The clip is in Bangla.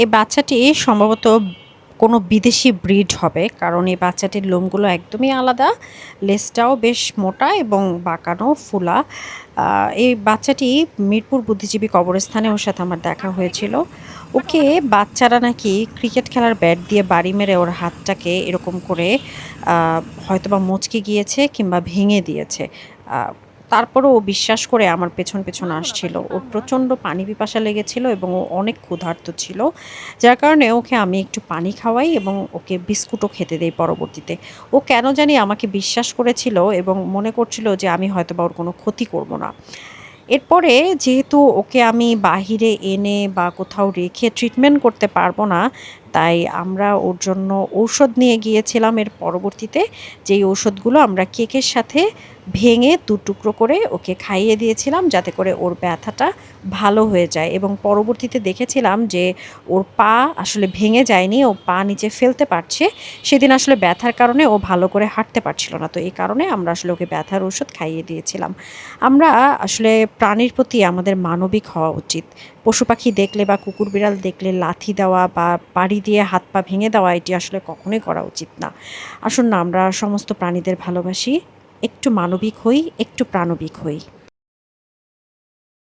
এই বাচ্চাটি সম্ভবত কোনো বিদেশি ব্রিড হবে, কারণ এই বাচ্চাটির লোমগুলো একদমই আলাদা, লেজটাও বেশ মোটা এবং বাঁকানো ফোলা। এই বাচ্চাটি মিরপুর বুদ্ধিজীবী কবরস্থানে ওর সাথে আমার দেখা হয়েছিল। ওকে বাচ্চারা নাকি ক্রিকেট খেলার ব্যাট দিয়ে বাড়ি মেরে ওর হাতটাকে এরকম করে হয়তোবা মচকে গিয়েছে কিংবা ভেঙে দিয়েছে। আ তারপরও ও বিশ্বাস করে আমার পেছন আসছিল। ওর প্রচণ্ড পানি পিপাসা লেগেছিল এবং ও অনেক ক্ষুধার্ত ছিল। যার কারণে ওকে আমি একটু পানি খাওয়াই এবং ওকে বিস্কুটও খেতে দেই পরবর্তীতে। ও কেন জানি আমাকে বিশ্বাস করেছিল এবং মনে করছিল যে আমি হয়তোবা ওর কোনো ক্ষতি করব না। এরপরে যেহেতু ওকে আমি বাহিরে এনে বা কোথাও রেখে ট্রিটমেন্ট করতে পারবো না, তাই আমরা ওর জন্য ঔষধ নিয়ে গিয়েছিলাম এর পরবর্তীতে। যেই ঔষধগুলো আমরা কেকের সাথে ভেঙে ২ টুকরো করে ওকে খাইয়ে দিয়েছিলাম যাতে করে ওর ব্যথাটা ভালো হয়ে যায়, এবং পরবর্তীতে দেখেছিলাম যে ওর পা আসলে ভেঙে যায়নি, ও পা নিচে ফেলতে পারছে। সেদিন আসলে ব্যথার কারণে ও ভালো করে হাঁটতে পারছিল না। তো এই কারণে আমরা আসলে ওকে ব্যথার ঔষধ খাইয়ে দিয়েছিলাম। আমরা আসলে প্রাণীর প্রতি আমাদের মানবিক হওয়া উচিত। পশু পাখি দেখলে বা কুকুর বিড়াল দেখলে লাথি দেওয়া বা বাড়ি দিয়ে হাত পা ভেঙে দেওয়া এটি আসলে কখনোই করা উচিত না। আসুন না আমরা সমস্ত প্রাণীদের ভালোবাসি, একটু মানবিক হই, একটু প্রাণবিক হই।